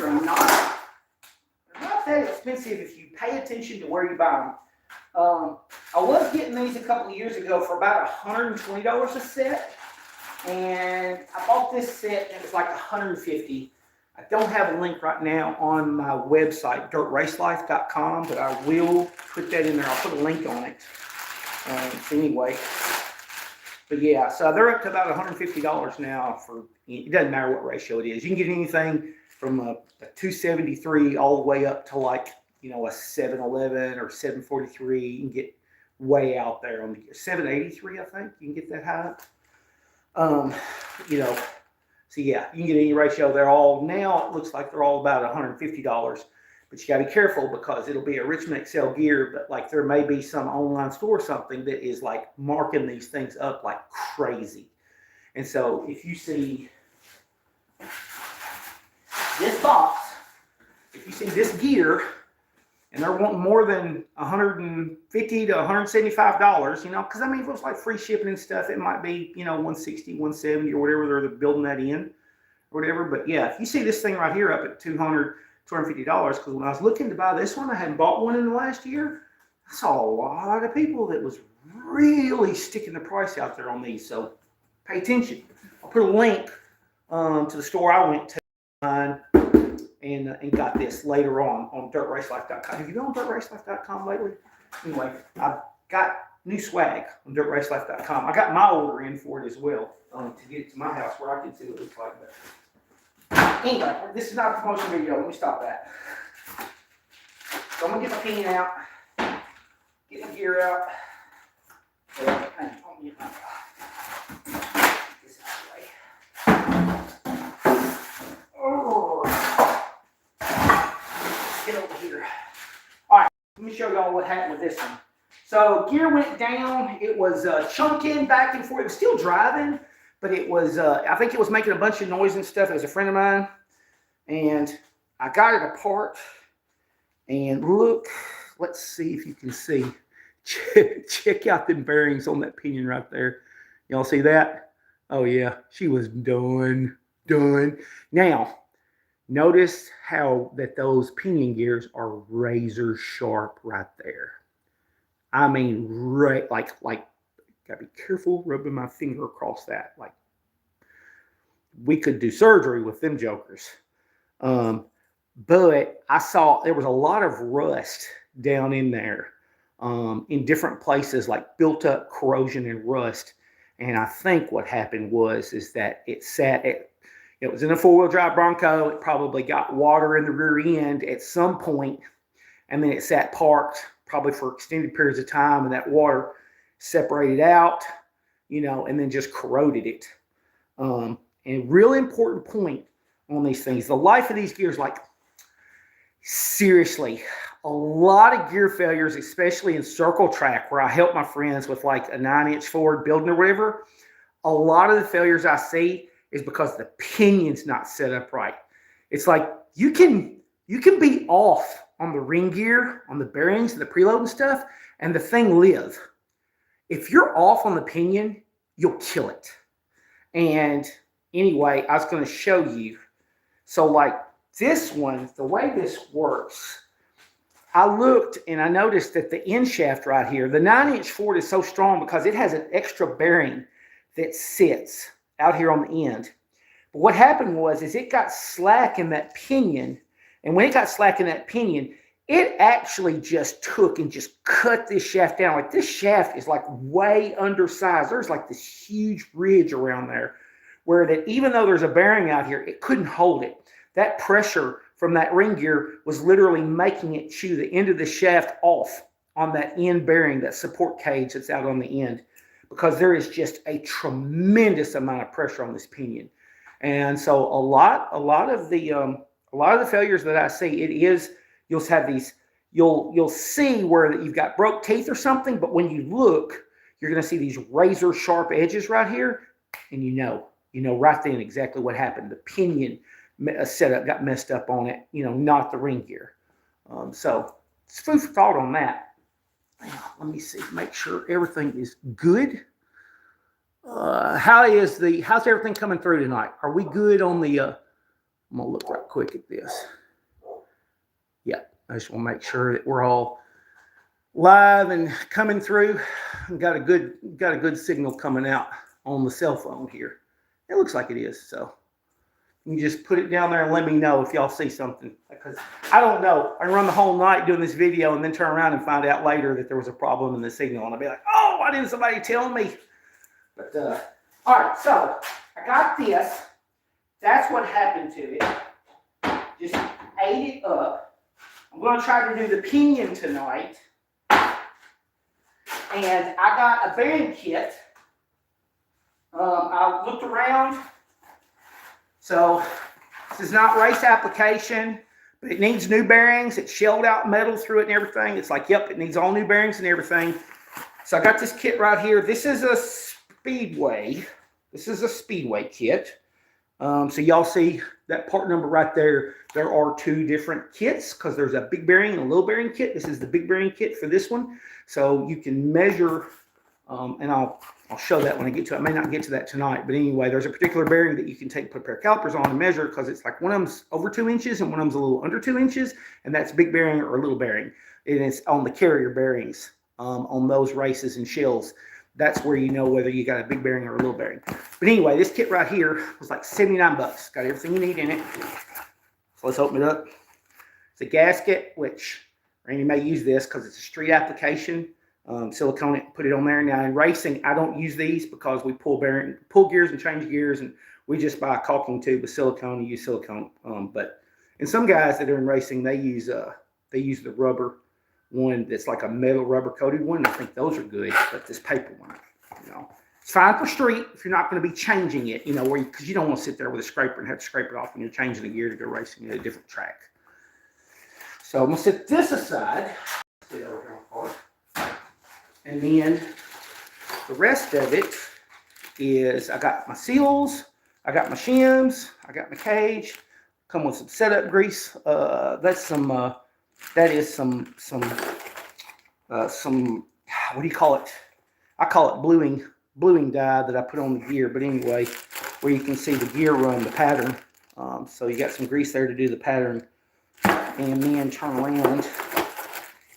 are not that expensive if you pay attention to where you buy them. I was getting these a couple of years ago for about $120 a set, and I bought this set and it was like $150. I don't have a link right now on my website, dirtracelife.com, but I will put that in there. I'll put a link on it. Anyway, but yeah, so they're up to about $150 now for, it doesn't matter what ratio it is. You can get anything from a 273 all the way up to like, you know, a 711 or 743. You can get way out there on the 783, I think. You can get that high up. You know, so yeah, you can get any ratio. They're all, now it looks like they're all about $150. But you got to be careful because it'll be a Richmond Excel gear, but like there may be some online store or something that is like marking these things up like crazy. And so if you see this box, if you see this gear, and they're wanting more than $150 to $175, you know, because I mean, if it was like free shipping and stuff, it might be, you know, $160, $170 or whatever they're building that in or whatever. But yeah, if you see this thing right here up at $250, because when I was looking to buy this one, I hadn't bought one in the last year. I saw a lot of people that was really sticking the price out there on these. So pay attention. I'll put a link to the store I went to and got this later on dirtracelife.com. Have you been on dirtracelife.com lately? Anyway, I've got new swag on dirtracelife.com. I got my order in for it as well to get it to my house where I can see what it looks like. But anyway, this is not a promotion video. Let me stop that. So I'm going to get my pinion out, get my gear out. Hang on, I'll get my this out of the way. Oh, get over here. All right, let me show y'all what happened with this one. So gear went down. It was chunking back and forth. It was still driving, but it was, I think it was making a bunch of noise and stuff. It was a friend of mine, and I got it apart. And look, let's see if you can see. Check out them bearings on that pinion right there. Y'all see that? Oh yeah, she was done. Now, notice how that those pinion gears are razor sharp right there. I mean, right, like, gotta be careful rubbing my finger across that. Like, we could do surgery with them jokers. But I saw there was a lot of rust down in there in different places, like built up corrosion and rust. And I think what happened is that it was in a four-wheel drive Bronco. It probably got water in the rear end at some point, and then it sat parked probably for extended periods of time, and that water separated out, you know, and then just corroded it. And really important point on these things, the life of these gears, like, seriously, a lot of gear failures, especially in circle track, where I help my friends with like a 9-inch Ford building or whatever, a lot of the failures I see is because the pinion's not set up right. It's like you can be off on the ring gear, on the bearings and the preload and stuff, and the thing live. If you're off on the pinion, you'll kill it. And anyway, I was going to show you. So like this one, the way this works, I looked and I noticed that the end shaft right here, the 9-inch Ford is so strong because it has an extra bearing that sits out here on the end. But what happened is it got slack in that pinion. And when it got slack in that pinion, it actually just took and just cut this shaft down. Like this shaft is like way undersized. There's like this huge ridge around there where that even though there's a bearing out here, it couldn't hold it. That pressure from that ring gear was literally making it chew the end of the shaft off on that end bearing, that support cage that's out on the end, because there is just a tremendous amount of pressure on this pinion. And so a lot of the failures that I see, you'll have these, you'll see where you've got broke teeth or something, but when you look, you're going to see these razor sharp edges right here, and you know right then exactly what happened. The pinion setup got messed up on it, not the ring gear. So it's food for thought on that. Let me see, make sure everything is good. How's everything coming through tonight? Are we good on the, I'm gonna look right quick at this. Yeah, I just want to make sure that we're all live and coming through. Got a good signal coming out on the cell phone here. It looks like it is. So you just put it down there and let me know if y'all see something, because I don't know. I run the whole night doing this video and then turn around and find out later that there was a problem in the signal, and I'll be like, oh, why didn't somebody tell me? But all right, so I got this. That's what happened to it. Just ate it up. I'm going to try to do the pinion tonight. And I got a bearing kit. I looked around. So this is not race application, but it needs new bearings. It's shelled out metal through it and everything. It's like, yep, it needs all new bearings and everything. So I got this kit right here. This is a Speedway. This is a Speedway kit. So y'all see that part number right there. There are two different kits because there's a big bearing and a little bearing kit. This is the big bearing kit for this one. So you can measure, and I'll show that when I get to it. I may not get to that tonight, but anyway, there's a particular bearing that you can take, put a pair of calipers on and measure, because it's like one of them's over 2 inches and one of them's a little under 2 inches, and that's big bearing or little bearing. And it's on the carrier bearings, on those races and shells. That's where you know whether you got a big bearing or a little bearing. But anyway, this kit right here was like 79 bucks. Got everything you need in it. So let's open it up. It's a gasket, which Randy may use this because it's a street application. Silicone it, put it on there. Now in racing, I don't use these because we pull gears and change gears, and we just buy a caulking tube with silicone and use silicone. But in some guys that are in racing, they use the rubber one that's like a metal rubber coated one. I think those are good, but this paper one, it's fine for street if you're not going to be changing it, because you don't want to sit there with a scraper and have to scrape it off when you're changing the gear to go racing at a different track. So I'm going to set this aside. And then the rest of it is, I got my seals, I got my shims, I got my cage, come with some setup grease. That's some, that is some, what do you call it? I call it bluing dye that I put on the gear. But anyway, where you can see the gear run, the pattern. So you got some grease there to do the pattern. And then turn around,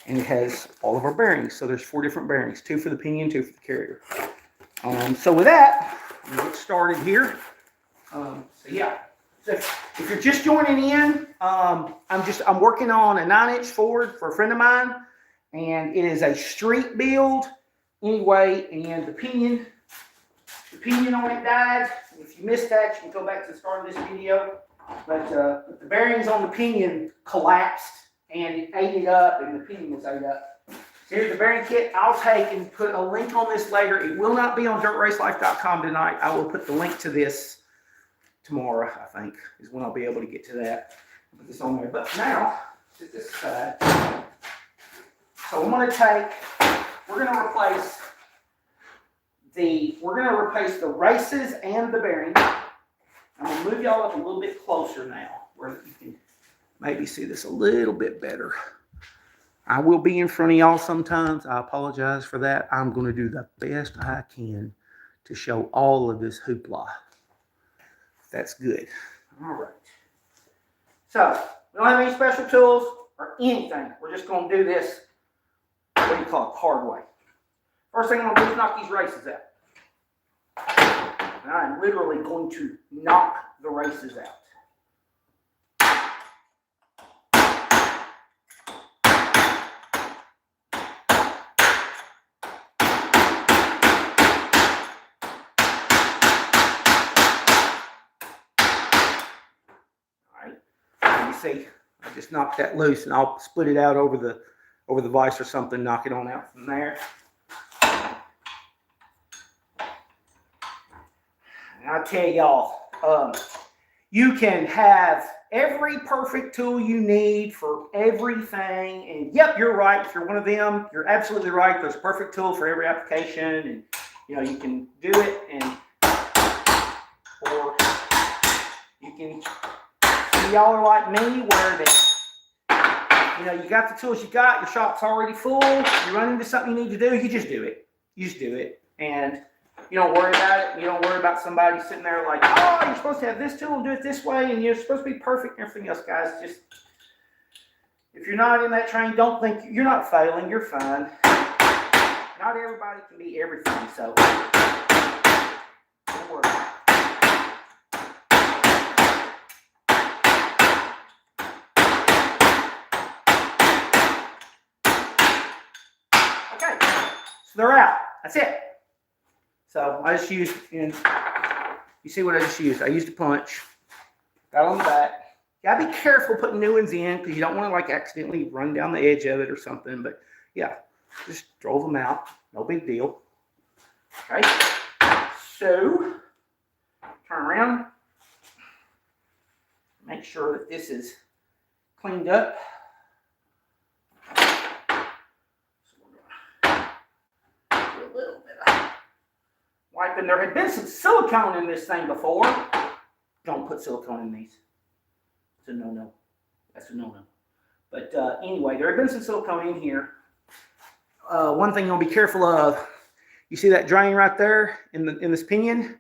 and it has all of our bearings. So there's 4 different bearings, 2 for the pinion, 2 for the carrier. So with that, I'm gonna get started here. So yeah, so if you're just joining in, I'm working on a 9-inch Ford for a friend of mine, and it is a street build anyway. And the pinion on it died. If you missed that, you can go back to the start of this video. But the bearings on the pinion collapsed, and it ate it up, and the pinion was ate up. So here's the bearing kit. I'll take and put a link on this later. It will not be on dirtracelife.com tonight. I will put the link to this tomorrow, I think, is when I'll be able to get to that. Put this on there. But now, set this aside. So I'm going to we're going to replace the races and the bearing. I'm going to move y'all up a little bit closer now, where you can maybe see this a little bit better. I will be in front of y'all sometimes. I apologize for that. I'm going to do the best I can to show all of this hoopla. That's good. All right. So, we don't have any special tools or anything. We're just going to do this, what do you call it, hard way. First thing I'm going to do is knock these races out. And I'm literally going to knock the races out. See, I just knocked that loose, and I'll split it out over the vise or something, knock it on out from there. And I tell y'all, you can have every perfect tool you need for everything. And yep, you're right. If you're one of them, you're absolutely right. There's a perfect tool for every application, and you can do it, or you can. Y'all are like me, where you got the tools you got, your shop's already full, you run into something you need to do, you just do it. You just do it. And you don't worry about it. You don't worry about somebody sitting there like, oh, you're supposed to have this tool and do it this way, and you're supposed to be perfect and everything else, guys. Just If you're not in that train, don't think you're not failing. You're fine. Not everybody can be everything, so don't worry. Okay, so they're out. That's it. So I just used, and you see what I just used? I used a punch. Got on the back. You gotta be careful putting new ones in because you don't want to like accidentally run down the edge of it or something. But yeah, just drove them out. No big deal. Okay. So turn around. Make sure that this is cleaned up. So we're gonna do a little bit of wiping. There had been some silicone in this thing before. Don't put silicone in these. It's a no-no. That's a no-no. But anyway, there had been some silicone in here. One thing you'll be careful of, you see that drain right there in this pinion?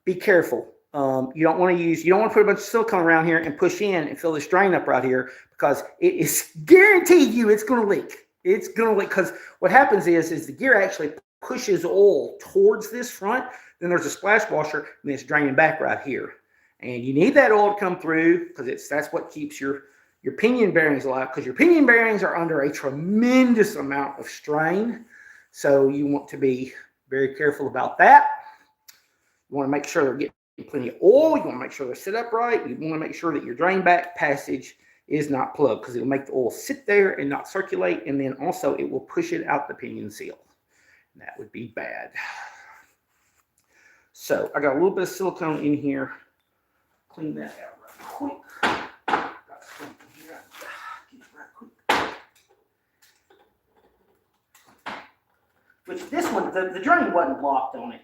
Be careful. You don't want to put a bunch of silicone around here and push in and fill this drain up right here because it is guaranteed you it's going to leak. It's going to leak because what happens is the gear actually pushes oil towards this front. Then there's a splash washer and it's draining back right here. And you need that oil to come through because that's what keeps your pinion bearings alive, because your pinion bearings are under a tremendous amount of strain. So you want to be very careful about that. You want to make sure they're getting plenty of oil. You want to make sure they're set up right. You want to make sure that your drain back passage is not plugged because it'll make the oil sit there and not circulate. And then also it will push it out the pinion seal. And that would be bad. So I got a little bit of silicone in here. Clean that out right quick. Got something here. Get it right quick. Which this one, the drain wasn't blocked on it.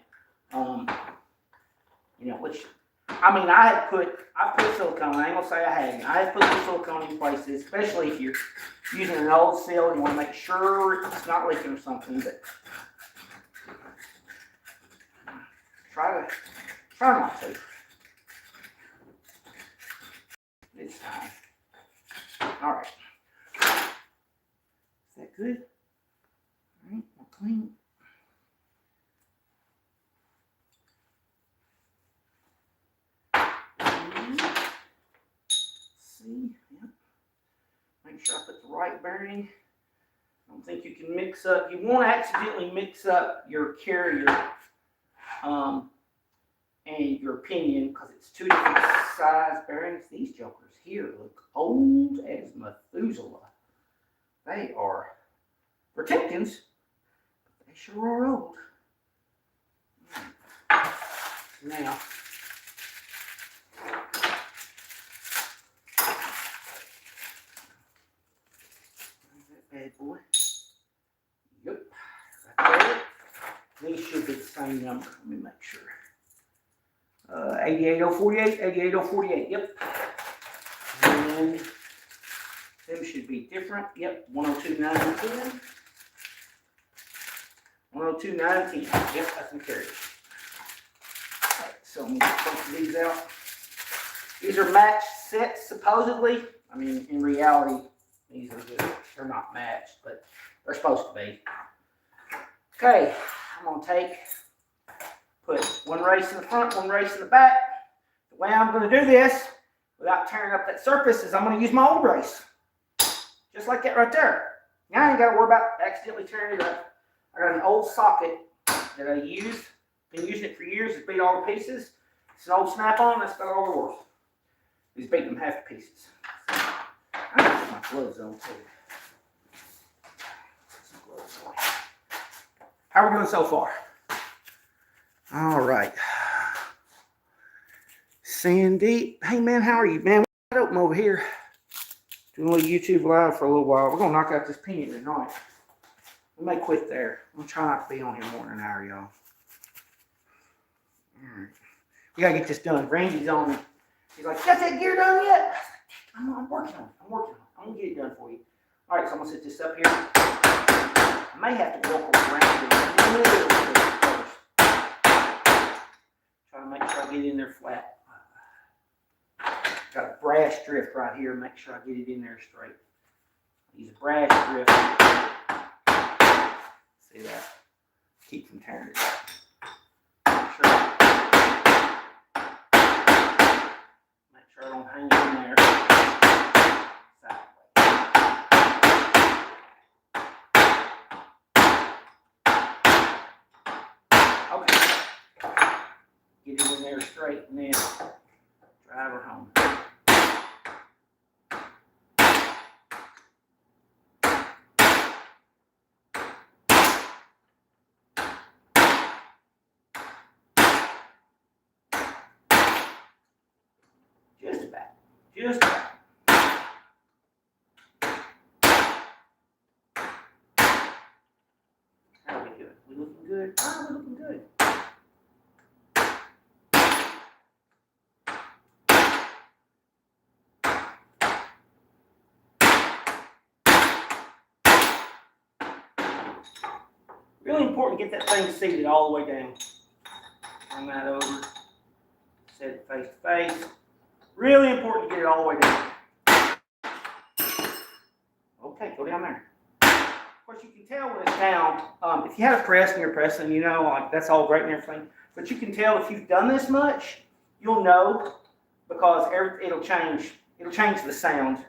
You know, which I mean, I put silicone. I ain't gonna say I hadn't. I had put the silicone in places, especially if you're using an old seal. You want to make sure it's not leaking or something. But try not to. It's time. All right. Is that good? All right, we'll clean. See, yep. Make sure I put the right bearing. I don't think you can mix up. You won't accidentally mix up your carrier and your pinion because it's two different size bearings. These jokers here look old as Methuselah. They're Timkins, but they sure are old. Now, that bad boy. Yep, right there. These should be the same number. Let me make sure. 88048, 88048, yep. And them should be different. Yep, 102910. 102910. Yep, that's the carrier. Alright, so I'm gonna put these out. These are matched sets, supposedly. I mean, in reality, these are just, they're not matched, but they're supposed to be. Okay, I'm gonna put one race in the front, one race in the back. The way I'm going to do this without tearing up that surface is I'm going to use my old race. Just like that right there. Now I ain't got to worry about accidentally tearing it up. I got an old socket that I used. Been using it for years. It's beat all to pieces. It's an old snap-on. That's about all it was. It's beating them half to pieces. I got to put my gloves on too. Some gloves on. How are we doing so far? All right. Sandy. Hey, man, how are you? Man, we're open over here. Doing a little YouTube live for a little while. We're going to knock out this pinion tonight. We may quit there. I'm going to try not to be on here more than an hour, y'all. All right. We got to get this done. Randy's on me. He's like, got that gear done yet? I'm working on it. I'm working on it. I'm going to get it done for you. All right, so I'm going to set this up here. I may have to walk around it a little bit. Try to make sure I get it in there flat. Got a brass drift right here. Make sure I get it in there straight. Use a brass grip. See that? Keep from tearing it. Make sure I don't hang it in there. Okay. Get it in there straight and then drive her home. Just about. Just about. How are we doing? We looking good? Oh, we're looking good. Really important to get that thing seated all the way down. Turn that over. Set it face to face. Really important to get it all the way down. Okay, go down there. Of course, you can tell when it's down. If you had a press and you're pressing, you know, like that's all great and everything. But you can tell if you've done this much, you'll know because it'll change. It'll change the sound.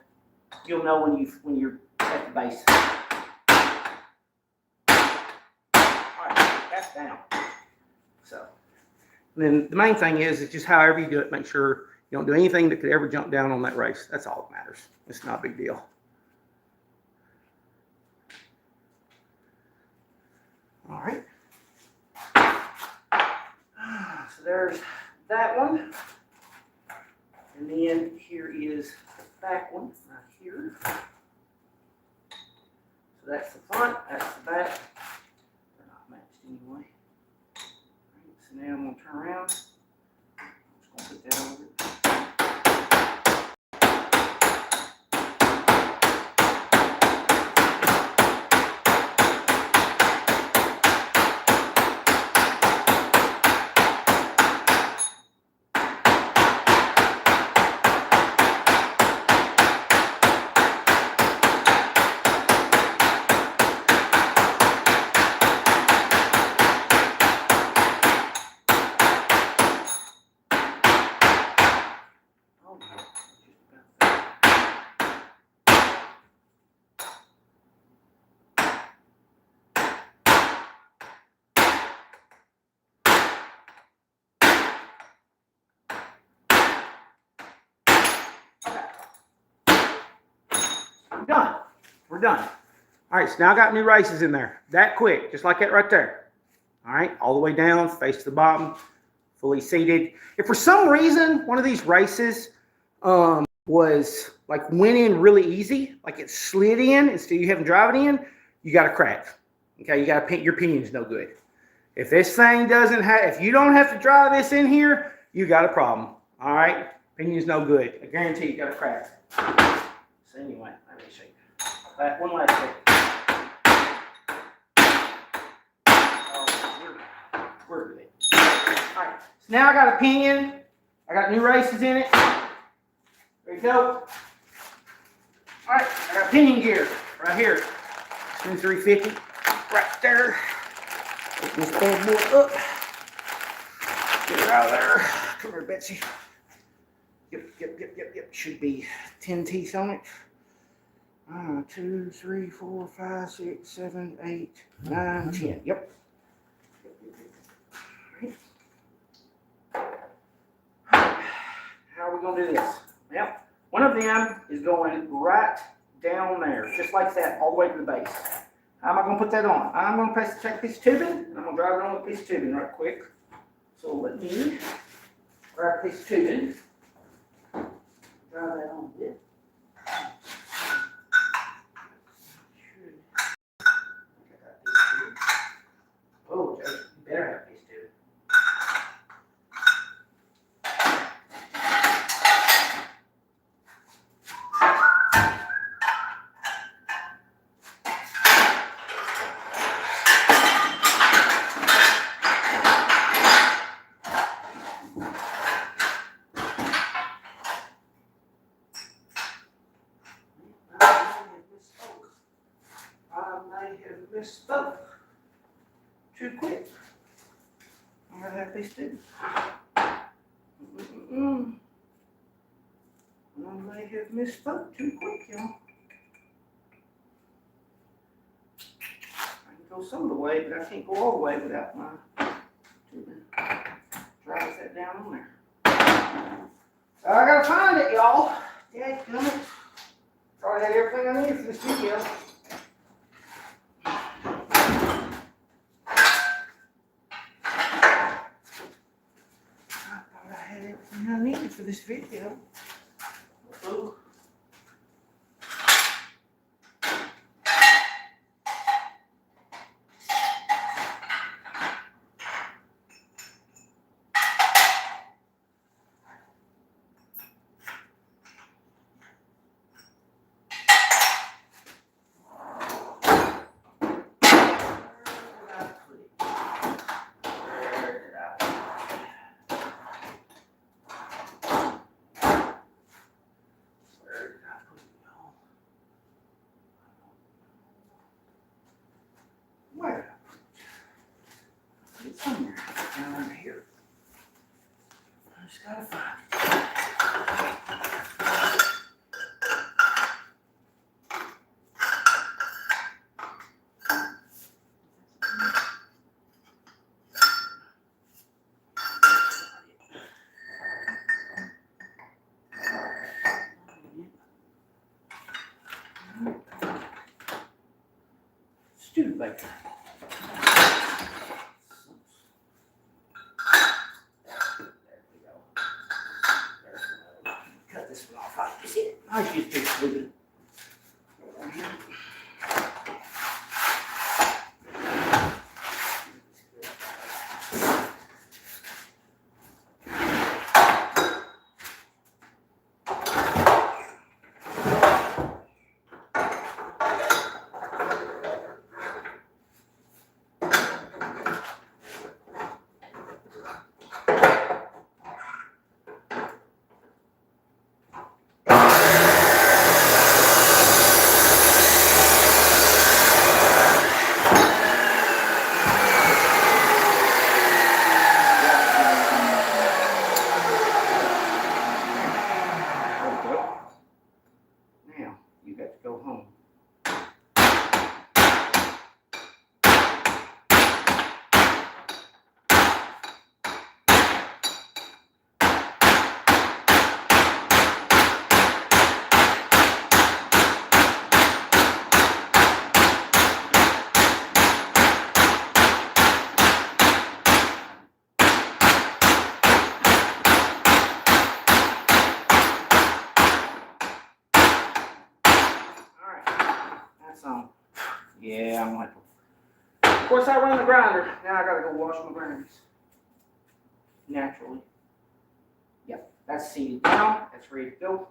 You'll know when you're at the base. That's down. So, and then the main thing is just however you do it, make sure you don't do anything that could ever jump down on that race. That's all that matters. It's not a big deal. All right. So there's that one. And then here is the back one right here. So that's the front, that's the back. Anyway, right, so now I'm going to turn around. I'm just going to put that over. Done. We're done. All right, so now I got new races in there. That quick, just like that right there. All right, all the way down, face to the bottom, fully seated. If for some reason one of these races was like went in really easy, like it slid in instead of you having to drive it in, you got a crack. Okay, you got your pinion's no good. If this thing doesn't have, if you don't have to drive this in here, you got a problem. All right, pinion's no good. I guarantee you got a crack. So anyway, let me show you. That one last thing. We're good. All right, so now I got a pinion. I got new races in it. There you go. All right, I got pinion gear right here. 2350 right there. Open this bad boy up. Get her out of there. Come here, Betsy. Yep. Should be 10 teeth on it. 2, 3, 4, 5, 6, 7, 8, 9, 10. Yep. How are we going to do this? Well, one of them is going right down there, just like that, all the way to the base. How am I going to put that on? I'm going to take a piece of tubing, and I'm going to drive it on with a piece of tubing right quick. So let me grab a piece of tubing. Drive that on a bit. Oh, Joe, you better have a piece of tubing. misspoke too quick. I'm gonna have these two. I may have misspoke too quick, y'all. I can go some of the way, but I can't go all the way without my tubing. Drives that down on there. So I gotta find it, y'all. Dadgummit. Probably had everything I need for this video. Everything I needed for this video. Ooh. Somewhere down under here. I just gotta find it. Studebaker. I just take it. Yeah, I'm like, of course I run the grinder. Now I gotta go wash my grinders. Naturally. Yep, that's seated down. That's ready to go.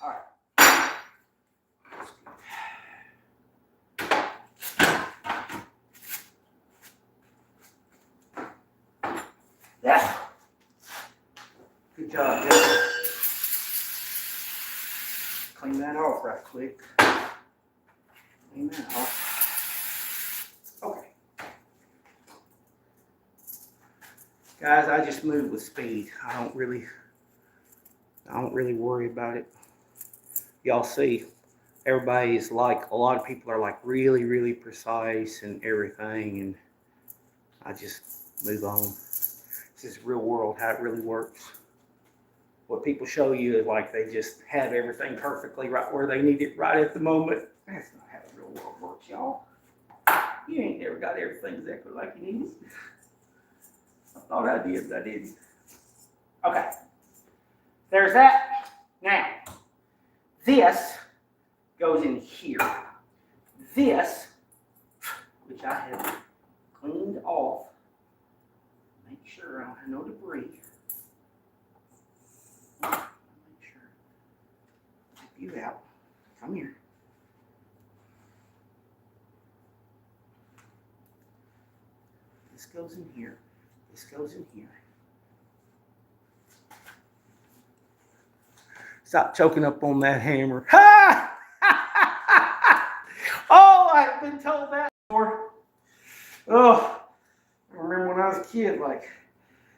Alright. Yeah. Good job, guys. Clean that off right quick. Clean that off. Okay. Guys, I just move with speed. I don't really worry about it. Y'all see, everybody is like, a lot of people are like really, really precise and everything, and I just move on. This is real world, how it really works. What people show you is like they just have everything perfectly right where they need it right at the moment. That's not how the real world works, y'all. You ain't never got everything exactly like you need it. I thought I did, but I didn't. Okay. There's that. Now, this goes in here. This, which I have cleaned off, make sure I don't have no debris. Make sure. Zip you out. Come here. This goes in here. This goes in here. Stop choking up on that hammer. Ha! Oh, I've been told that before. Oh, I remember when I was a kid, like,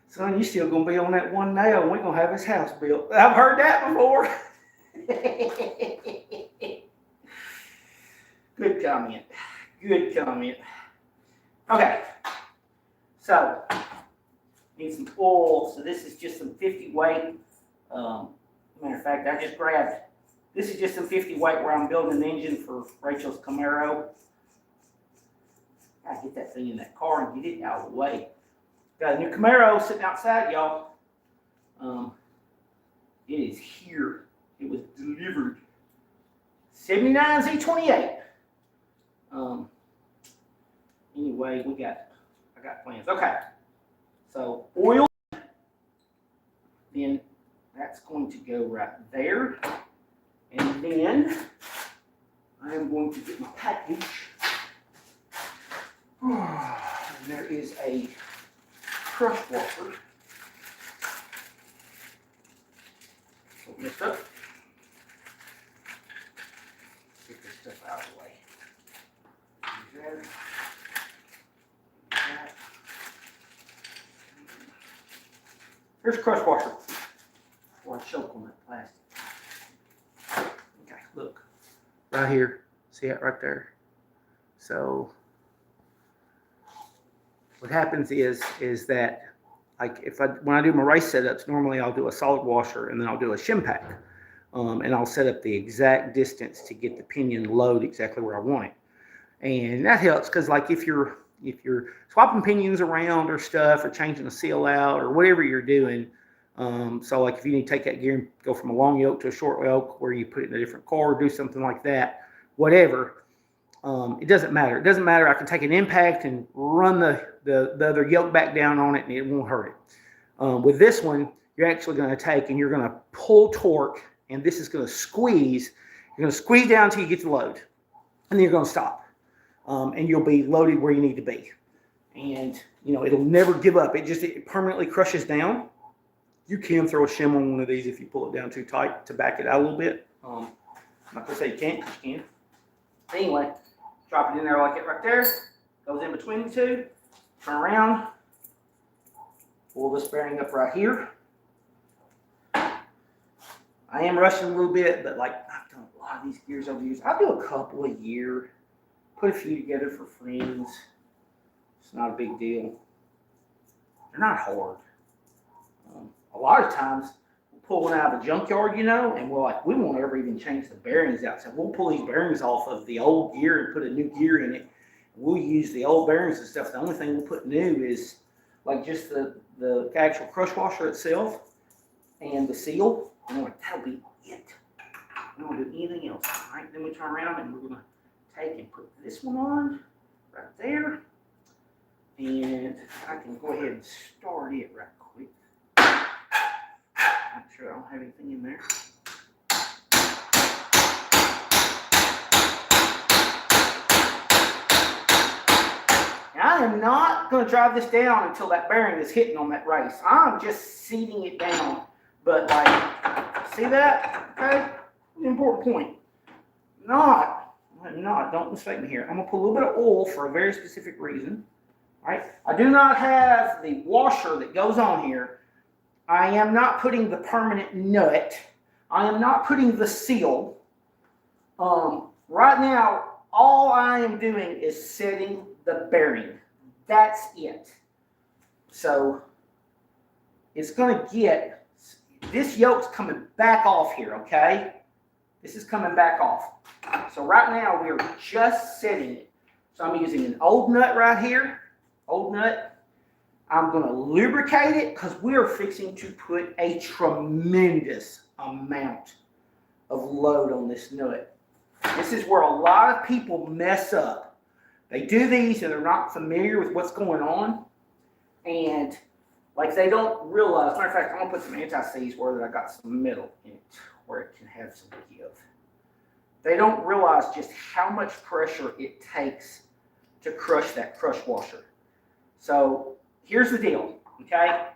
son, you still gonna be on that one nail and we're gonna have his house built. I've heard that before. Good comment. Good comment. Okay. So, need some oil. So this is just some 50 weight. Matter of fact, I just grabbed, this is just some 50 weight where I'm building an engine for Rachel's Camaro. Gotta get that thing in that car and get it out of the way. Got a new Camaro sitting outside, y'all. It is here. It was delivered. 79 Z28. Anyway, I got plans. Okay. So oil. Then that's going to go right there. And then I am going to get my package. And there is a crush washer. Open this up. Get this stuff out of the way. There. That. Here's a crush washer. Before I choke on that plastic. Okay, look. Right here. See it right there? So what happens is that, like, when I do my race setups, normally I'll do a solid washer and then I'll do a shim pack, and I'll set up the exact distance to get the pinion load exactly where I want it, and that helps because, like, if you're swapping pinions around or stuff, or changing a seal out or whatever you're doing, so like if you need to take that gear and go from a long yoke to a short yoke where you put it in a different car, do something like that, whatever. It doesn't matter. It doesn't matter. I can take an impact and run the other yoke back down on it and it won't hurt it. With this one, you're actually going to take and you're going to pull torque, and this is going to squeeze. You're going to squeeze down until you get the load, and then you're going to stop. And you'll be loaded where you need to be. And, you know, it'll never give up. It permanently crushes down. You can throw a shim on one of these if you pull it down too tight to back it out a little bit. I'm not going to say you can't, because you can. Anyway, drop it in there like it right there. Goes in between the two. Turn around. Pull this bearing up right here. I am rushing a little bit, but like I've done a lot of these gears over the years. I do a couple a year. Put a few together for friends. It's not a big deal. They're not hard. A lot of times we'll pull one out of a junkyard, you know, and we won't ever even change the bearings out. So we'll pull these bearings off of the old gear and put a new gear in it. We'll use the old bearings and stuff. The only thing we'll put new is like just the actual crush washer itself and the seal. And like, that'll be it. We don't do anything else. All right, then we turn around and we're going to take and put this one on right there, and I can go ahead and start it right quick. Make sure I don't have anything in there. And I am not going to drive this down until that bearing is hitting on that race. I'm just seating it down, but like, see that? Okay, important point. Don't mistake me here. I'm going to put a little bit of oil for a very specific reason. All right. I do not have the washer that goes on here. I am not putting the permanent nut. I am not putting the seal. Right now, all I am doing is setting the bearing. That's it. So it's going to get, this yoke's coming back off here, okay? This is coming back off. So right now we are just setting it. So I'm using an old nut right here. Old nut. I'm going to lubricate it because we are fixing to put a tremendous amount of load on this nut. This is where a lot of people mess up. They do these and they're not familiar with what's going on. And like they don't realize. Matter of fact, I'm going to put some anti-seize where that I got some metal in it where it can have some give. They don't realize just how much pressure it takes to crush that crush washer. So here's the deal, okay?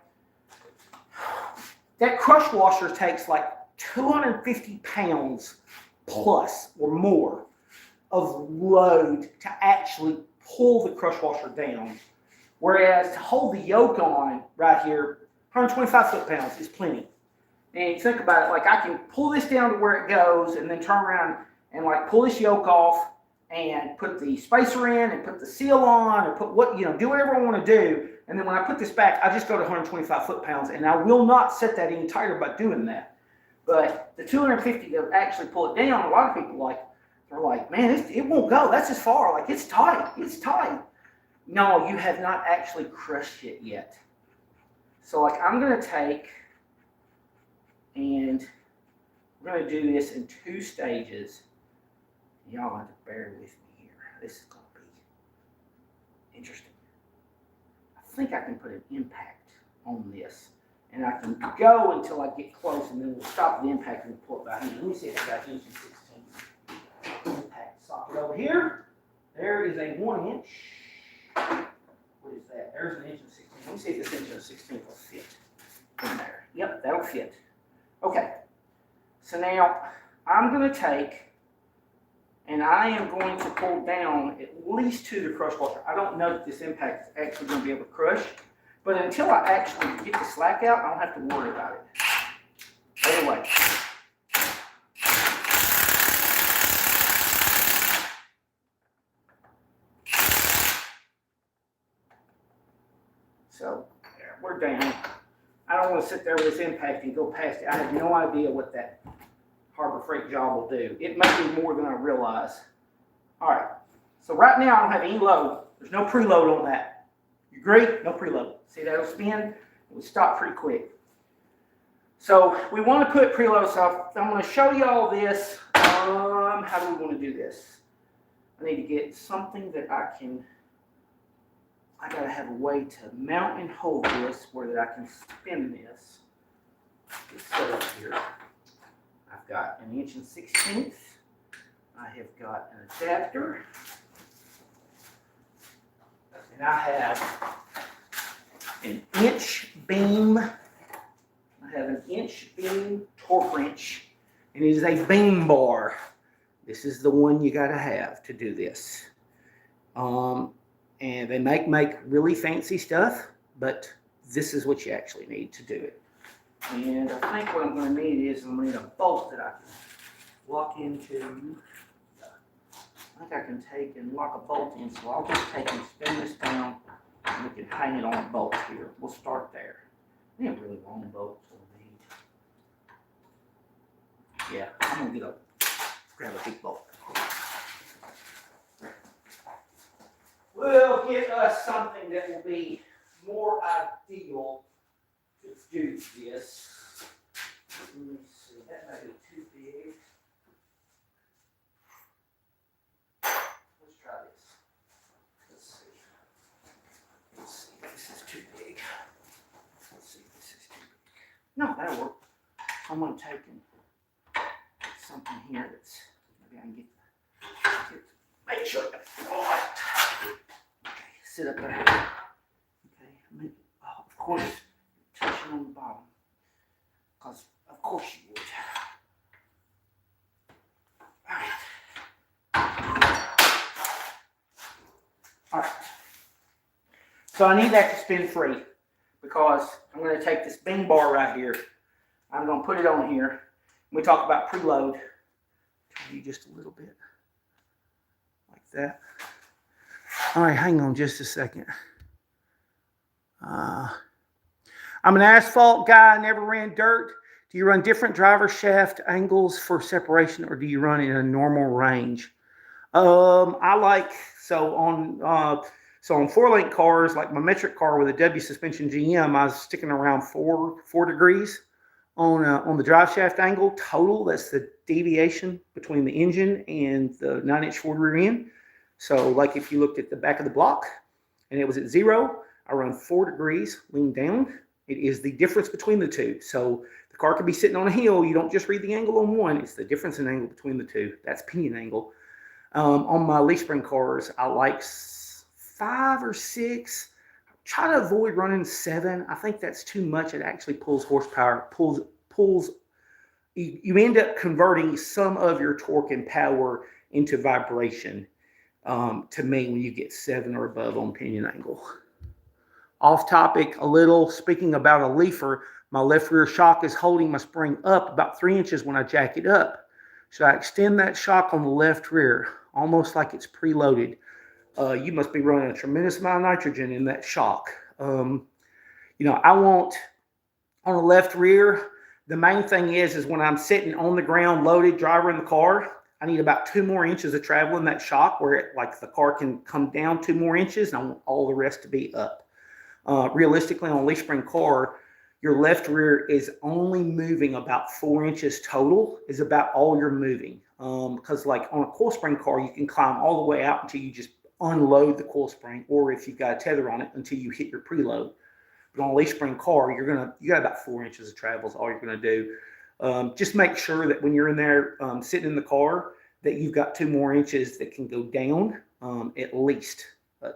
That crush washer takes like 250 pounds plus or more of load to actually pull the crush washer down. Whereas to hold the yoke on right here, 125 foot-pounds is plenty. And you think about it, like I can pull this down to where it goes and then turn around and like pull this yoke off and put the spacer in and put the seal on or put what, do whatever I want to do. And then when I put this back, I just go to 125 foot-pounds and I will not set that any tighter by doing that. But the 250 to actually pull it down, a lot of people they're like, man, it won't go. That's as far. Like it's tight. It's tight. No, you have not actually crushed it yet. So like I'm going to take and we're going to do this in 2 stages. Y'all have to bear with me here. This is going to be interesting. I think I can put an impact on this. And I can go until I get close and then we'll stop the impact and pull it back. Let me see if I got inch and 16. Impact socket over here. There is a 1 inch. What is that? There's an inch and 16. Let me see if this inch and 16 will fit in there. Yep, that'll fit. Okay. So now I'm going to take and I am going to pull down at least to the crush washer. I don't know that this impact is actually going to be able to crush, but until I actually get the slack out, I don't have to worry about it. Anyway. So, we're down. I don't want to sit there with this impact and go past it. I have no idea what that Harbor Freight job will do. It may be more than I realize. All right. So right now I don't have any load. There's no preload on that. You agree? No preload. See, that'll spin. It will stop pretty quick. So we want to put preload. So I'm going to show you all this. How do we want to do this? I need to get something that I got to have a way to mount and hold this where that I can spin this. It's set up here. I've got an inch and 16th. I have got an adapter. And I have an inch beam. I have an inch beam torque wrench. And it is a beam bar. This is the one you got to have to do this. And they make really fancy stuff, but this is what you actually need to do it. And I think what I'm going to need is I'm going to need a bolt that I can lock into. I think I can take and lock a bolt in, so I'll just take and spin this down and we can hang it on a bolt here. We'll start there. I need a really long bolt. Yeah, I'm going to grab a big bolt. We'll get us something that will be more ideal to do this. Let me see, that might be too big. Let's try this. Let's see if this is too big. Let's see if this is too big. No, that'll work. I'm going to take something here that's, maybe I can get make sure I got it. Sit up there. Okay, of course, touching on the bottom, because of course you would. All right. So I need that to spin free, because I'm going to take this beam bar right here. I'm going to put it on here. We talk about preload. Turn you just a little bit, like that. All right, hang on just a second. I'm an asphalt guy, never ran dirt. Do you run different driver shaft angles for separation, or do you run in a normal range? I like, so on 4-link cars, like my metric car with a W suspension GM, I was sticking around 4 degrees on the drive shaft angle total. That's the deviation between the engine and the 9-inch Ford rear end. So like if you looked at the back of the block and it was at 0, I run 4 degrees lean down. It is the difference between the two. So the car could be sitting on a hill. You don't just read the angle on one. It's the difference in angle between the two. That's pinion angle. On my leaf spring cars, I like 5 or 6. I try to avoid running 7. I think that's too much. It actually pulls horsepower, pulls you end up converting some of your torque and power into vibration, to me, when you get 7 or above on pinion angle. Off topic a little, speaking about a leafer, my left rear shock is holding my spring up about 3 inches when I jack it up. So I extend that shock on the left rear, almost like it's preloaded. You must be running a tremendous amount of nitrogen in that shock. I want on the left rear, the main thing is when I'm sitting on the ground loaded, driver in the car, I need about 2 more inches of travel in that shock where the car can come down 2 more inches, and I want all the rest to be up. Realistically, on a leaf spring car, your left rear is only moving about 4 inches total, is about all you're moving. Because like on a coil spring car, you can climb all the way out until you just unload the coil spring, or if you've got a tether on it, until you hit your preload. But on a leaf spring car, you got about 4 inches of travel is all you're gonna do. Just make sure that when you're in there sitting in the car, that you've got 2 more inches that can go down, at least.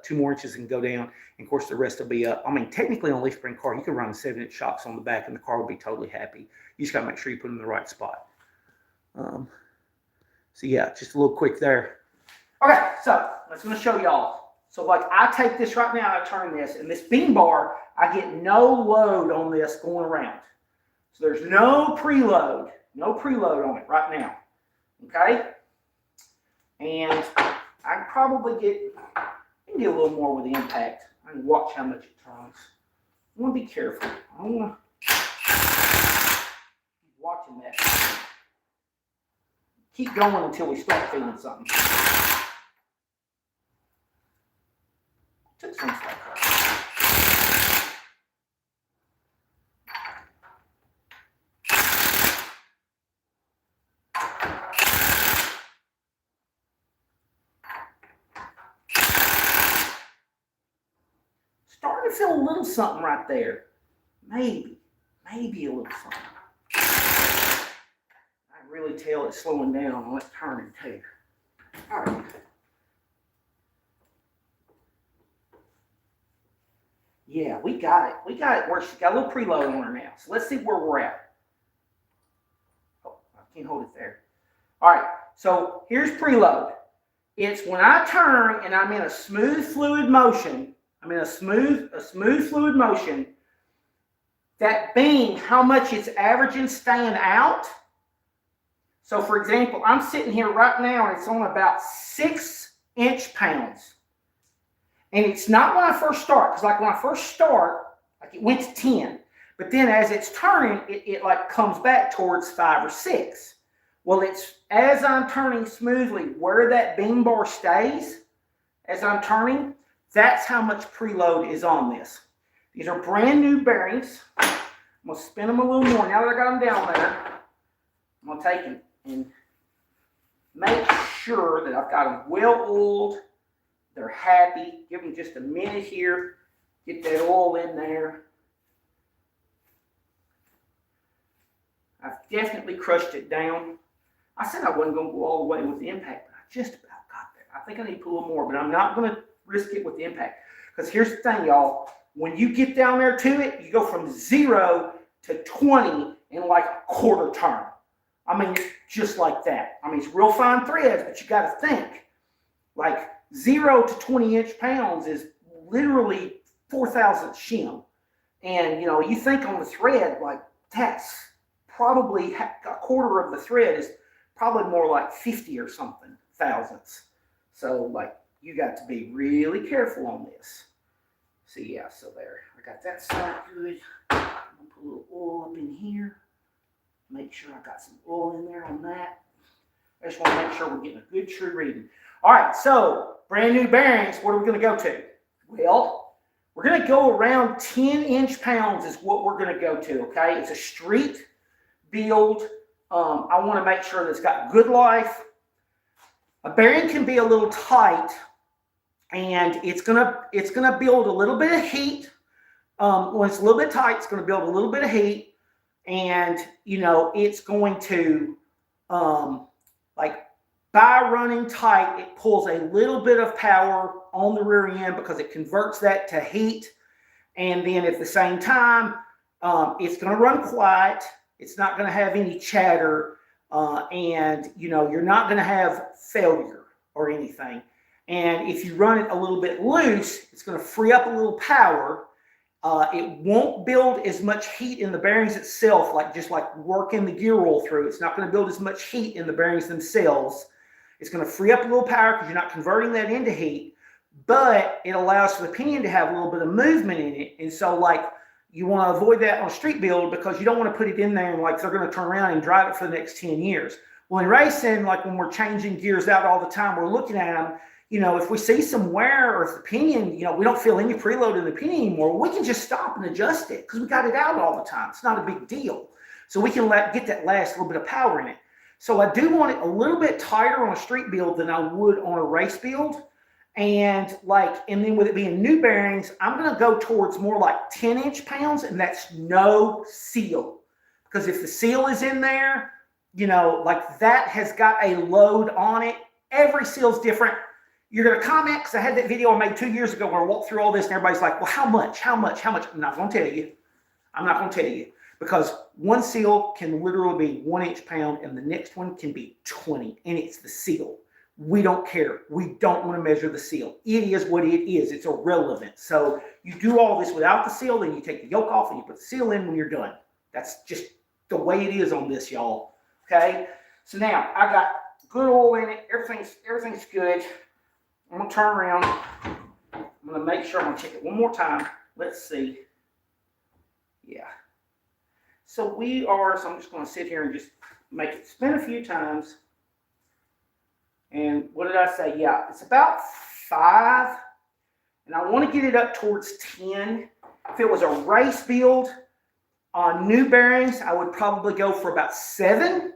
2 more inches can go down, and of course the rest will be up. I mean, technically on a leaf spring car, you can run 7-inch shocks on the back and the car will be totally happy. You just gotta make sure you put them in the right spot. So yeah, just a little quick there. Okay, so I'm gonna show y'all. So like I take this right now, I turn this, and this beam bar, I get no load on this going around. So there's no preload on it right now. Okay? And I can probably get a little more with the impact. I can watch how much it turns. I want to be careful. I don't want to keep watching that. Keep going until we start feeling something. Took some stuff out. Starting to feel a little something right there. Maybe a little something. I can really tell it's slowing down on it's turning too. All right. Yeah, we got it. We got it. She's got a little preload on her now. So let's see where we're at. Oh, I can't hold it there. All right. So here's preload. It's when I turn and I'm in a smooth fluid motion. I'm in a smooth fluid motion. That beam, how much it's averaging staying out. So for example, I'm sitting here right now and it's on about 6 inch-pounds. And it's not when I first start, because like when I first start, like it went to 10. But then as it's turning, it like comes back towards 5 or 6. Well, it's as I'm turning smoothly, where that beam bar stays, as I'm turning, that's how much preload is on this. These are brand new bearings. I'm going to spin them a little more. Now that I got them down there, I'm going to take them and make sure that I've got them well oiled. They're happy. Give them just a minute here. Get that oil in there. I've definitely crushed it down. I said I wasn't going to go all the way with the impact, but I just about got there. I think I need to put a little more, but I'm not going to risk it with the impact. Because here's the thing, y'all. When you get down there to it, you go from 0 to 20 in like a quarter turn. I mean, just like that. I mean, it's real fine threads, but you got to think. Like 0 to 20 inch-pounds is literally 4,000 shim. And, you think on the thread, like that's probably a quarter of the thread is probably more like 50 or something thousandths. So, like, you got to be really careful on this. So, yeah, so there. I got that side good. I'm going to put a little oil up in here. Make sure I got some oil in there on that. I just want to make sure we're getting a good true reading. All right, so brand new bearings, what are we going to go to? Well, we're going to go around 10 inch-pounds is what we're going to go to, okay? It's a street build. I want to make sure that it's got good life. A bearing can be a little tight, and it's gonna build a little bit of heat. When it's a little bit tight, it's going to build a little bit of heat, and it's going to like by running tight, it pulls a little bit of power on the rear end because it converts that to heat, and then at the same time, it's going to run quiet. It's not going to have any chatter, and you're not going to have failure or anything. And if you run it a little bit loose, it's going to free up a little power. It won't build as much heat in the bearings itself, just like working the gear roll through. It's not going to build as much heat in the bearings themselves. It's going to free up a little power because you're not converting that into heat, but it allows for the pinion to have a little bit of movement in it. And so you want to avoid that on a street build because you don't want to put it in there and they're going to turn around and drive it for the next 10 years. Well, in racing, when we're changing gears out all the time, we're looking at them. If we see some wear or if the pinion, we don't feel any preload in the pinion anymore, we can just stop and adjust it because we got it out all the time. It's not a big deal. So we can get that last little bit of power in it. So I do want it a little bit tighter on a street build than I would on a race build. And then with it being new bearings, I'm going to go towards more like 10 inch-pounds, and that's no seal. Because if the seal is in there, that has got a load on it. Every seal's different. You're going to comment, because I had that video I made 2 years ago where I walked through all this, and everybody's like, well, how much? How much? How much? I'm not going to tell you. I'm not going to tell you. Because one seal can literally be 1 inch-pound, and the next one can be 20, and it's the seal. We don't care. We don't want to measure the seal. It is what it is. It's irrelevant. So you do all this without the seal, then you take the yoke off and you put the seal in when you're done. That's just the way it is on this, y'all. Okay? So now I got good oil in it. Everything's good. I'm going to turn around. I'm going to make sure. I'm going to check it one more time. Let's see. Yeah. So I'm just going to sit here and just make it spin a few times. And what did I say? Yeah, it's about 5. And I want to get it up towards 10. If it was a race build on new bearings, I would probably go for about 7.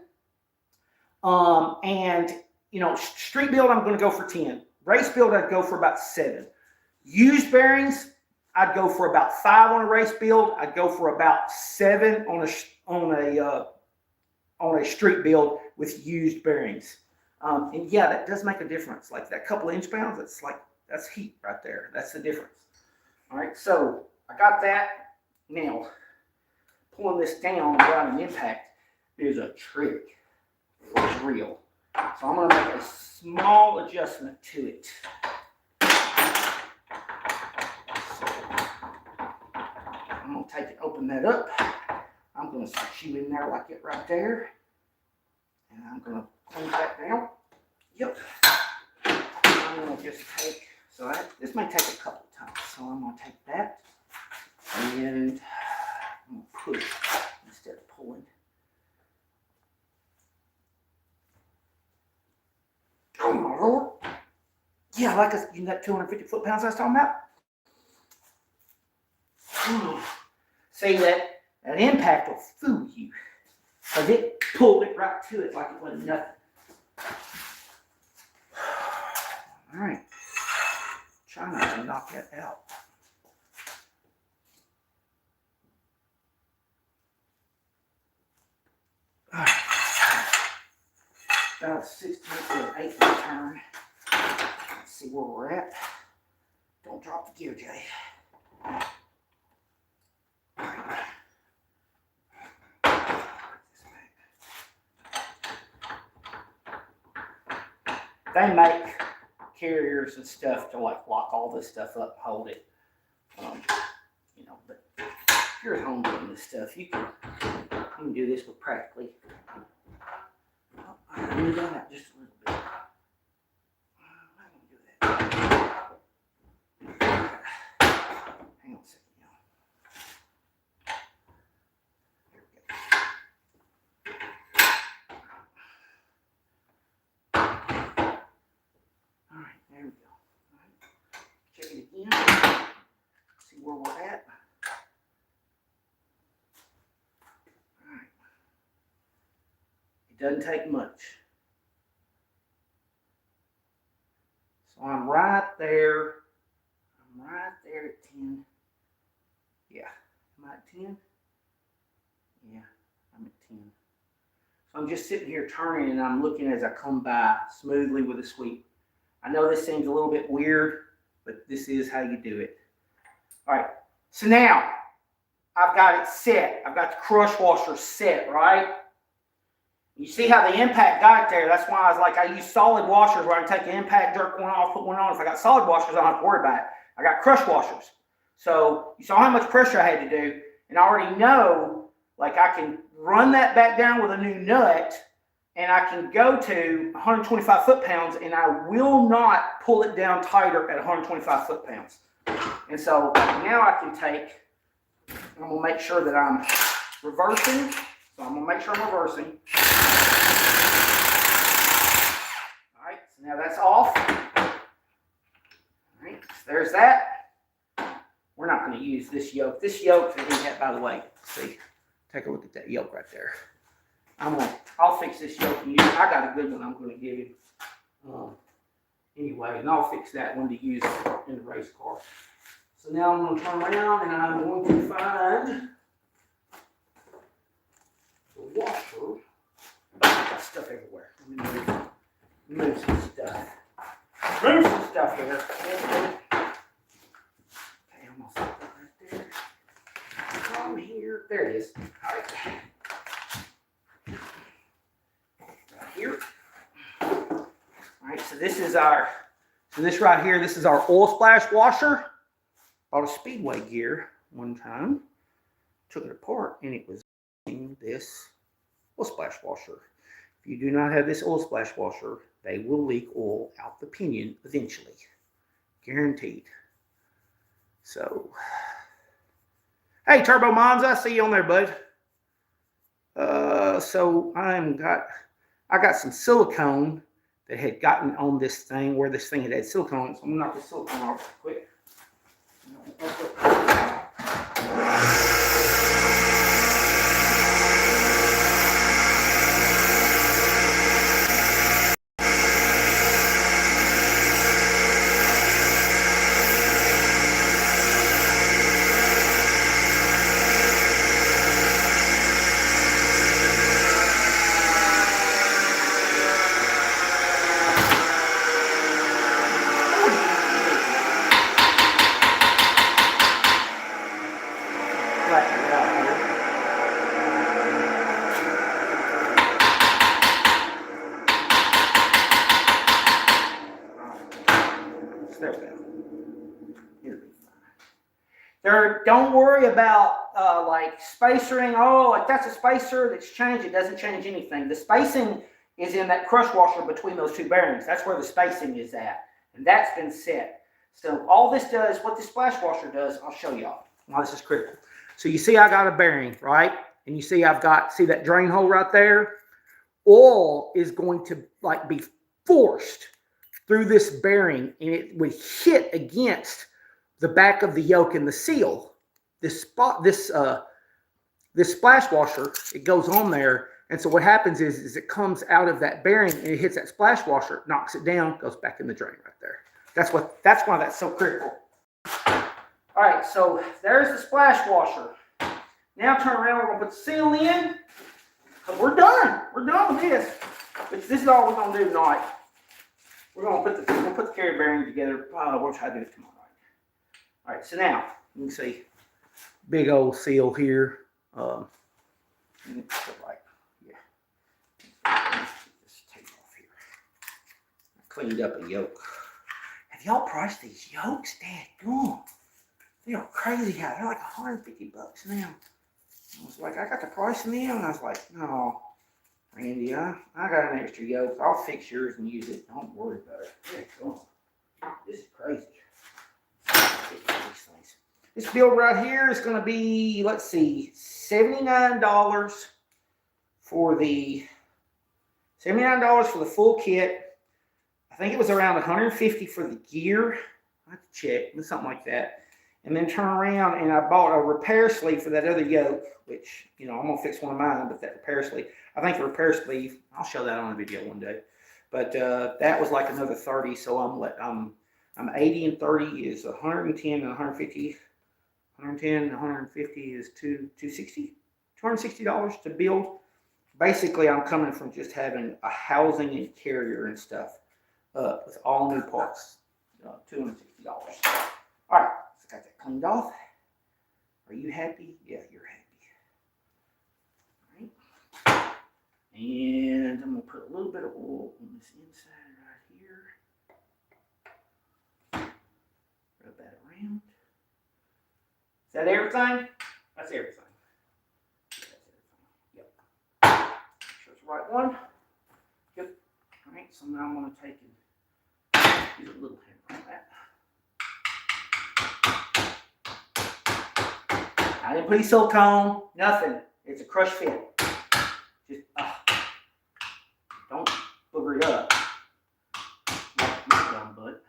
Street build, I'm going to go for 10. Race build, I'd go for about 7. Used bearings, I'd go for about 5 on a race build. I'd go for about 7 on a street build with used bearings. And yeah, that does make a difference. Like that couple of inch-pounds, that's heat right there. That's the difference. All right, so I got that. Now, pulling this down without an impact is a trick. It's real. So I'm going to make a small adjustment to it. So I'm going to take it, open that up. I'm going to sit you in there like it right there. And I'm going to clean that down. Yep. I'm going to just take, this may take a couple times. So I'm going to take that and I'm going to push instead of pulling. Oh my Lord. Yeah, that 250 foot-pounds I was talking about. See, that impact will fool you. Because it pulled it right to it like it wasn't nothing. All right. Try not to knock that out. All right. About 16 to an 8 turn. Let's see where we're at. Don't drop the gear, Jay. They make carriers and stuff to lock all this stuff up and hold it. But if you're at home doing this stuff, you can do this with practically. I'm going to move that out just a little bit. I'm going to do that. Hang on a second, y'all. Here we go. All right, there we go. All right. Check it again. See where we're at. Doesn't take much. So I'm right there. I'm right there at 10. Yeah. Am I at 10? Yeah, I'm at 10. So I'm just sitting here turning and I'm looking as I come by smoothly with a sweep. I know this seems a little bit weird, but this is how you do it. All right. So now, I've got it set. I've got the crush washer set, right? You see how the impact got it there. That's why I was like, I use solid washers where I can take the impact, jerk one off, put one on. If I got solid washers, I don't have to worry about it. I got crush washers. So you saw how much pressure I had to do. And I already know, like, I can run that back down with a new nut, and I can go to 125 foot-pounds, and I will not pull it down tighter at 125 foot-pounds. And so now I can take, I'm going to make sure that I'm reversing. So I'm going to make sure I'm reversing. All right, so now that's off. All right, so there's that. We're not going to use this yoke. This yoke, by the way, see, take a look at that yoke right there. I'll fix this yoke. I got a good one I'm going to give you. Anyway, and I'll fix that one to use in the race car. So now I'm going to turn around and I'm going to find the washer. I've got stuff everywhere. Let me move some stuff. Move some stuff here. Okay, I'm going to set that right there. Come here. There it is. All right. Right here. All right, so this is this right here, this is our oil splash washer. Bought a Speedway gear one time, took it apart, and it was this oil splash washer. If you do not have this oil splash washer, they will leak oil out the pinion eventually. Guaranteed. So, hey, Turbo Monza, I see you on there, bud. So I got some silicone that had gotten on this thing where this thing had silicone. So I'm gonna knock the silicone off quick. There we go. It'll be fine. Don't worry about like spacering. Oh, like that's a spacer that's changed. It doesn't change anything. The spacing is in that crush washer between those two bearings. That's where the spacing is at. And that's been set. So all this does, what the splash washer does, I'll show y'all. Now this is critical. So you see I got a bearing, right? And you see I've got, see that drain hole right there? Oil is going to like be forced through this bearing, and it would hit against the back of the yoke and the seal. This splash washer, it goes on there, and so what happens is it comes out of that bearing and it hits that splash washer, knocks it down, goes back in the drain right there. That's why that's so critical. All right, so there's the splash washer. Now turn around, we're gonna put the seal in. We're done. We're done with this. But this is all we're gonna do tonight. We're gonna put the carrier bearing together. We'll try to do it tomorrow night. All right, so now you can see big old seal here. Right, yeah. This tape off here. I cleaned up a yoke. Have y'all priced these yokes? Dadgum. They are crazy high. They're like $150 now. I was like, I got the price in them, and I was like, no. Randy, I got an extra yoke. I'll fix yours and use it. Don't worry about it. This is crazy. This build right here is going to be, let's see, $79 for the full kit. I think it was around $150 for the gear. I have to check, something like that. And then turn around and I bought a repair sleeve for that other yoke, which, you know, I'm going to fix one of mine, but that repair sleeve, I think the repair sleeve, I'll show that on a video one day. But that was like another 30, so I'm 80 and 30 is 110 and 150. 110 and 150 is $260 to build. Basically, I'm coming from just having a housing and carrier and stuff with all new parts, $260. All right. Got that cleaned off. Are you happy? Yeah, you're happy. All right. And I'm going to put a little bit of oil on this inside right here. Rub that around. Is that everything? That's everything. Yep. Make sure it's the right one. Yep. All right, so now I'm going to take and use a little hammer on that. I didn't put any silicone, nothing. It's a crush fit. Just don't booger it up. Like my dumb butt.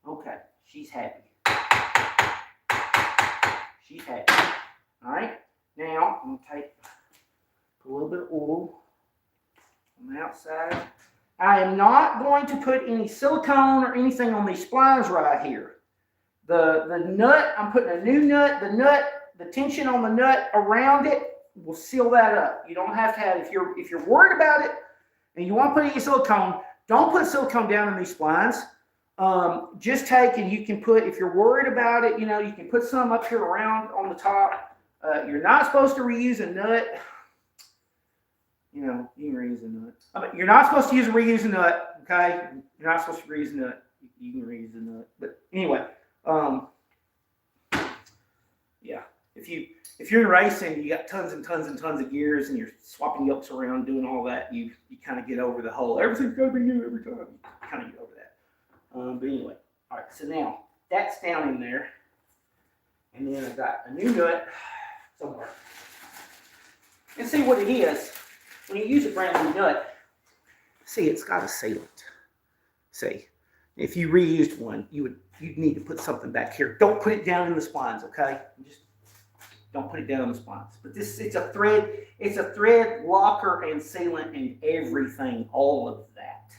Okay, she's happy. She's happy. All right, now I'm going to put a little bit of oil on the outside. I am not going to put any silicone or anything on these splines right here. The nut, I'm putting a new nut. The tension on the nut around it will seal that up. You don't have to have, if you're worried about it and you want to put any silicone, don't put silicone down in these splines. Just take, and you can put, if you're worried about it, you know, you can put some up here around on the top. You're not supposed to reuse a nut. You know, you can reuse a nut. You're not supposed to reuse a nut, okay? You're not supposed to reuse a nut. You can reuse a nut. But anyway, yeah. If you're in racing, you got tons and tons and tons of gears, and you're swapping yokes around, doing all that, you kind of get over the whole, everything's got to be new every time. You kind of get over that. But anyway, all right, so now that's down in there. And then I've got a new nut somewhere. And see what it is. When you use a brand new nut, see, it's got a sealant. See, if you reused one, you'd need to put something back here. Don't put it down in the splines, okay? Just don't put it down in the splines. But this, it's a thread locker and sealant and everything, all of that.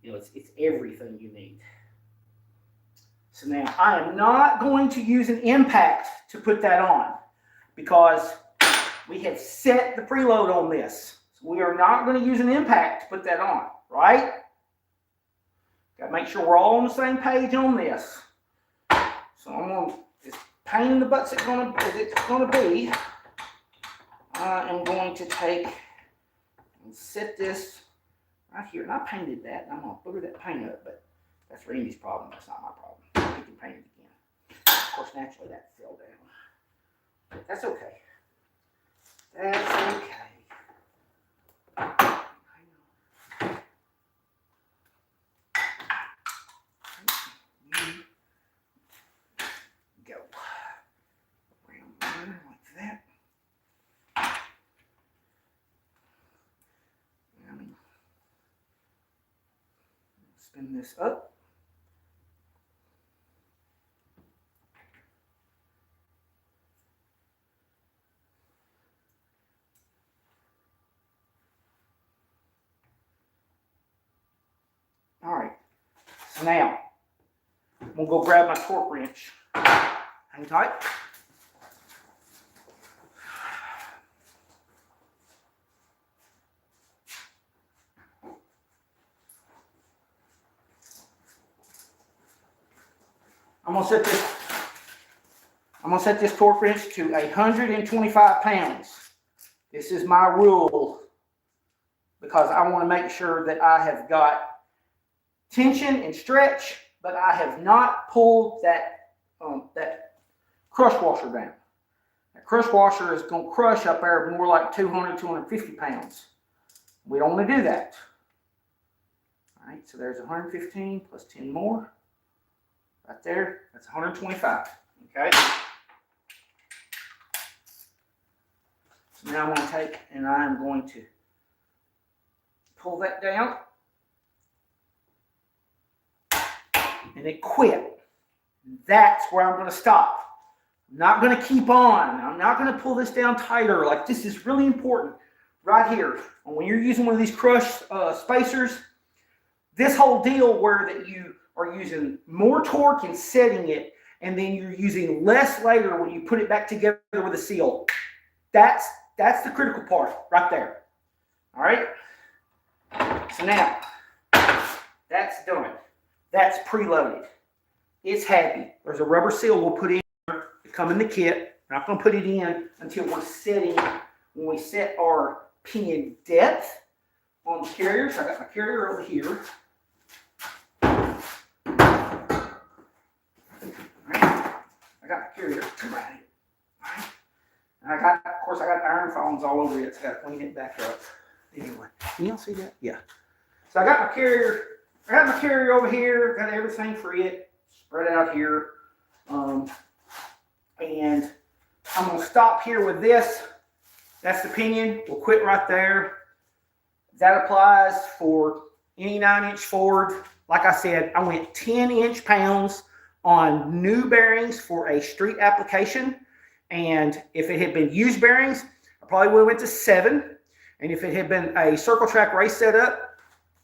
You know, it's everything you need. So now I am not going to use an impact to put that on because we have set the preload on this. So we are not going to use an impact to put that on, right? Got to make sure we're all on the same page on this. So I'm going to, as pain in the butt as it's going to be, I am going to take and set this right here. And I painted that, and I'm going to booger that paint up, but that's Randy's problem. That's not my problem. We can paint it again. Of course, naturally that fell down. But that's okay. That's okay. Go. Around there like that. Spin this up. All right, so now I'm gonna go grab my torque wrench. Hang tight. I'm gonna set this torque wrench to 125 pounds. This is my rule because I want to make sure that I have got tension and stretch, but I have not pulled that crush washer down. That crush washer is going to crush up there more like 200, 250 pounds. We don't want to do that. All right, so there's 115 plus 10 more. Right there, that's 125, okay? So now I'm going to take and I'm going to pull that down. And it quit. That's where I'm going to stop. not going to keep on. I'm not going to pull this down tighter. Like, this is really important right here. When you're using one of these crush spacers, this whole deal where that you are using more torque and setting it, and then you're using less later when you put it back together with a seal. That's the critical part right there. All right. So now that's done. That's preloaded. It's happy. There's a rubber seal we'll put in to come in the kit. We're not going to put it in until we're setting, when we set our pinion depth on the carrier. So I got my carrier over here. I got my carrier right. And I got, of course, I got iron filings all over it, so I got to clean it back up. Anyway, can y'all see that? Yeah. So I got my carrier. I got my carrier over here. Got everything for it spread out here. And I'm gonna stop here with this. That's the pinion. We'll quit right there. That applies for any 9-inch Ford. Like I said, I went 10 inch-pounds on new bearings for a street application. And if it had been used bearings, I probably would have went to 7. And if it had been a circle track race setup,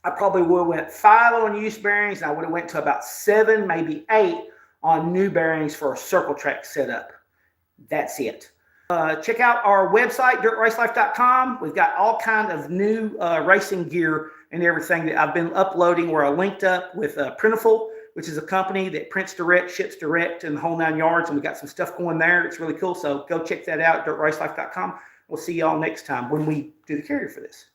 I probably would have went 5 on used bearings, and I would have went to about 7, maybe 8 on new bearings for a circle track setup. That's it. Check out our website, dirtracelife.com. We've got all kind of new racing gear and everything that I've been uploading. We're linked up with Printful, which is a company that prints direct, ships direct, and the whole 9 yards. And we got some stuff going there. It's really cool. So go check that out, dirtracelife.com. We'll see y'all next time when we do the carrier for this.